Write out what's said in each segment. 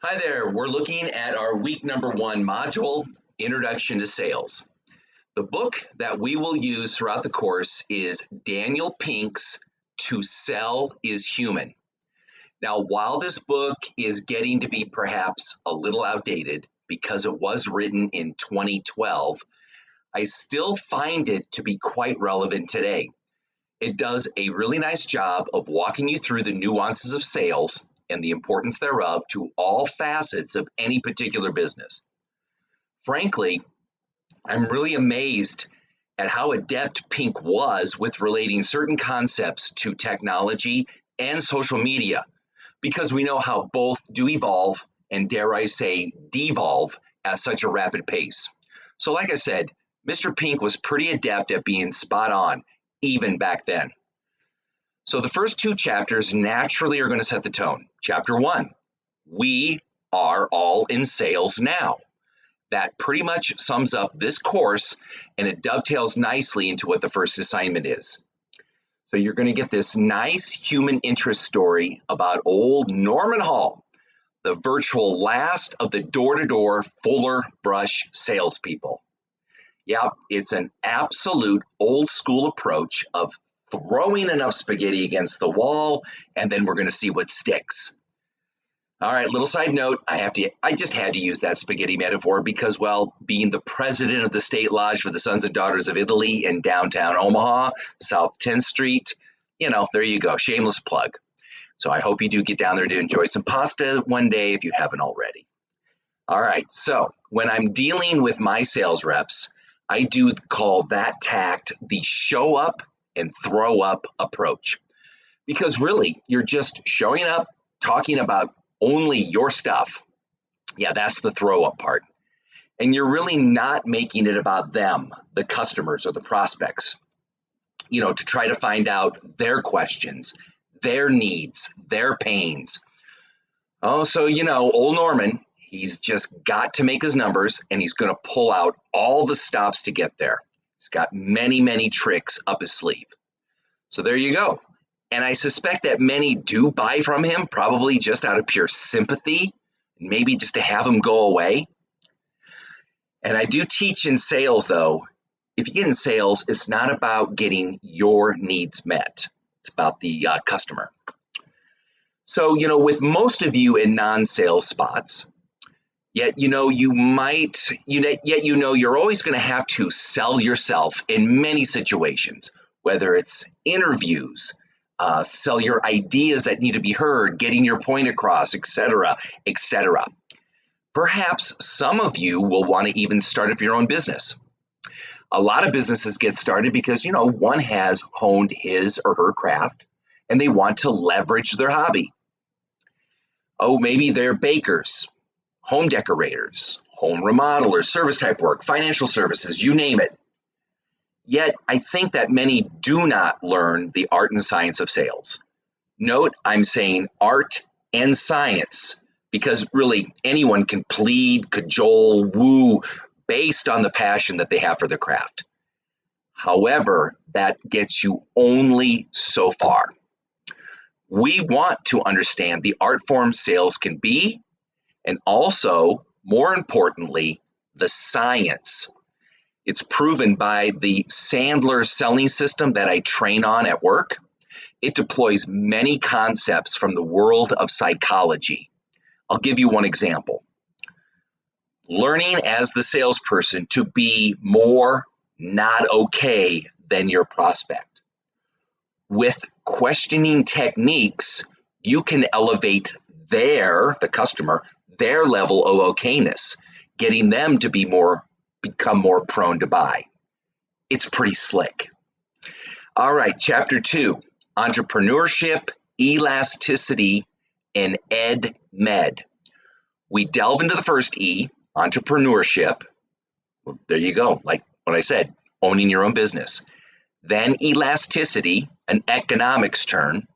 Hi there, we're looking at our week number 1 module, Introduction to Sales. The book that we will use throughout the course is Daniel Pink's To Sell is Human. Now, while this book is getting to be perhaps a little outdated because it was written in 2012, I still find it to be quite relevant today. It does a really nice job of walking you through the nuances of sales and the importance thereof to all facets of any particular business. Frankly, I'm really amazed at how adept Pink was with relating certain concepts to technology and social media, because we know how both do evolve and, dare I say, devolve at such a rapid pace. So, like I said, Mr. Pink was pretty adept at being spot on, even back then. So the first 2 chapters naturally are going to set the tone. Chapter 1, we are all in sales now. That pretty much sums up this course, and it dovetails nicely into what the first assignment is. So you're going to get this nice human interest story about old Norman Hall, the virtual last of the door-to-door Fuller Brush salespeople. Yep, it's an absolute old school approach of throwing enough spaghetti against the wall, and then we're going to see what sticks. All right, little side note, I just had to use that spaghetti metaphor because, well, being the president of the State Lodge for the Sons and Daughters of Italy in downtown Omaha, South 10th Street, there you go, shameless plug. So I hope you do get down there to enjoy some pasta one day if you haven't already. All right, so when I'm dealing with my sales reps, I do call that tact the show up and throw up approach. Because really, you're just showing up, talking about only your stuff. Yeah, that's the throw up part. And you're really not making it about them, the customers or the prospects, to try to find out their questions, their needs, their pains. Oh, so, old Norman, he's just got to make his numbers, and he's going to pull out all the stops to get there. He's got many, many tricks up his sleeve. So there you go. And I suspect that many do buy from him, probably just out of pure sympathy, maybe just to have him go away. And I do teach in sales, though. If you get in sales, it's not about getting your needs met. It's about the customer. So, with most of you in non-sales spots, yet you're always going to have to sell yourself in many situations, whether it's interviews, sell your ideas that need to be heard, getting your point across, etc., etc. Perhaps some of you will want to even start up your own business. A lot of businesses get started because, one has honed his or her craft and they want to leverage their hobby. Oh, maybe they're bakers, home decorators, home remodelers, service type work, financial services, you name it. Yet, I think that many do not learn the art and science of sales. Note, I'm saying art and science because really anyone can plead, cajole, woo, based on the passion that they have for their craft. However, that gets you only so far. We want to understand the art form sales can be, and also, more importantly, the science. It's proven by the Sandler selling system that I train on at work. It deploys many concepts from the world of psychology. I'll give you one example. Learning as the salesperson to be more not okay than your prospect. With questioning techniques, you can elevate the customer, their level of okayness, getting them to become more prone to buy. It's pretty slick. All right, chapter 2, entrepreneurship, elasticity, and ed med. We delve into the first E, entrepreneurship. Well, there you go, like what I said, owning your own business. Then elasticity, an economics term,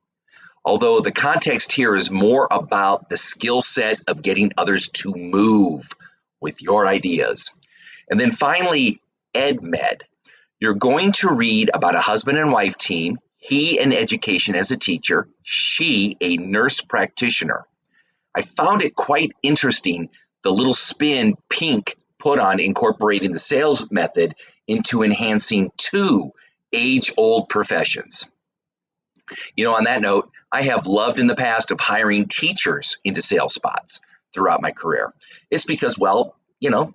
although the context here is more about the skill set of getting others to move with your ideas. And then finally, EdMed. You're going to read about a husband and wife team, he in education as a teacher, she a nurse practitioner. I found it quite interesting, the little spin Pink put on incorporating the sales method into enhancing two age-old professions. On that note, I have loved in the past of hiring teachers into sales spots throughout my career. It's because,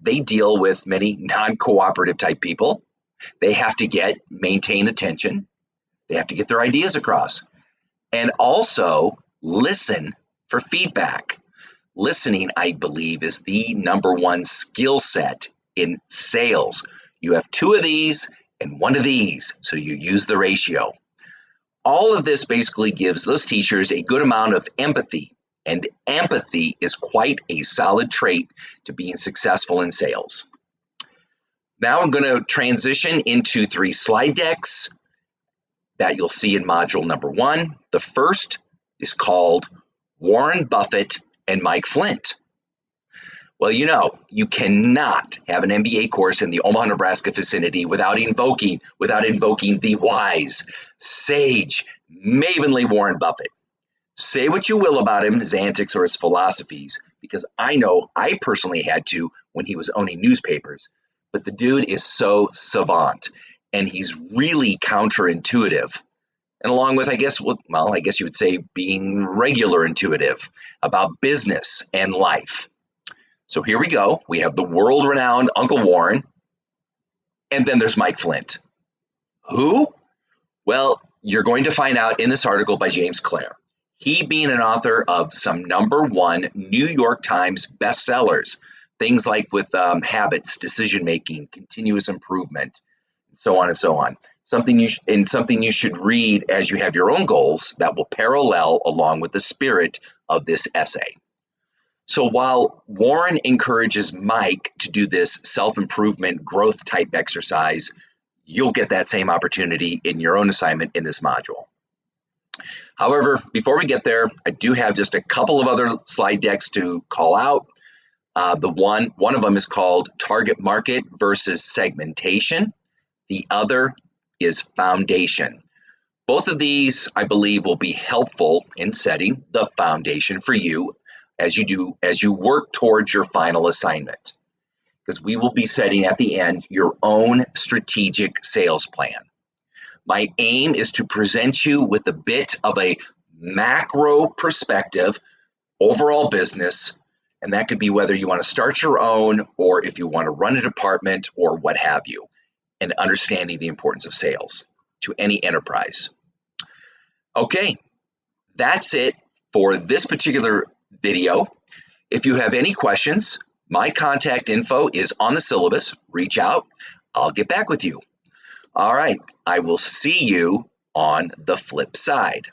they deal with many non-cooperative type people. They have to maintain attention. They have to get their ideas across and also listen for feedback. Listening, I believe, is the number one skill set in sales. You have two of these and one of these, so you use the ratio. All of this basically gives those teachers a good amount of empathy, and empathy is quite a solid trait to being successful in sales. Now I'm going to transition into 3 slide decks that you'll see in module number 1. The first is called Warren Buffett and Mike Flint. Well, you cannot have an MBA course in the Omaha, Nebraska vicinity without invoking the wise, sage, mavenly Warren Buffett. Say what you will about him, his antics or his philosophies, because I know I personally had to when he was owning newspapers, but the dude is so savant and he's really counterintuitive. And along with, I guess you would say being regular intuitive about business and life. So here we go. We have the world-renowned Uncle Warren, and then there's Mike Flint. Who? Well, you're going to find out in this article by James Clear. He being an author of some #1 New York Times bestsellers, things like with habits, decision-making, continuous improvement, so on and so on. Something you should read as you have your own goals that will parallel along with the spirit of this essay. So while Warren encourages Mike to do this self-improvement growth type exercise, you'll get that same opportunity in your own assignment in this module. However, before we get there, I do have just a couple of other slide decks to call out. One of them is called Target Market versus Segmentation. The other is Foundation. Both of these, I believe, will be helpful in setting the foundation for you as you work towards your final assignment, because we will be setting at the end your own strategic sales plan. My aim is to present you with a bit of a macro perspective, overall business, and that could be whether you want to start your own or if you want to run a department or what have you, and understanding the importance of sales to any enterprise. Okay, that's it for this particular video. If you have any questions, my contact info is on the syllabus. Reach out. I'll get back with you. All right, I will see you on the flip side.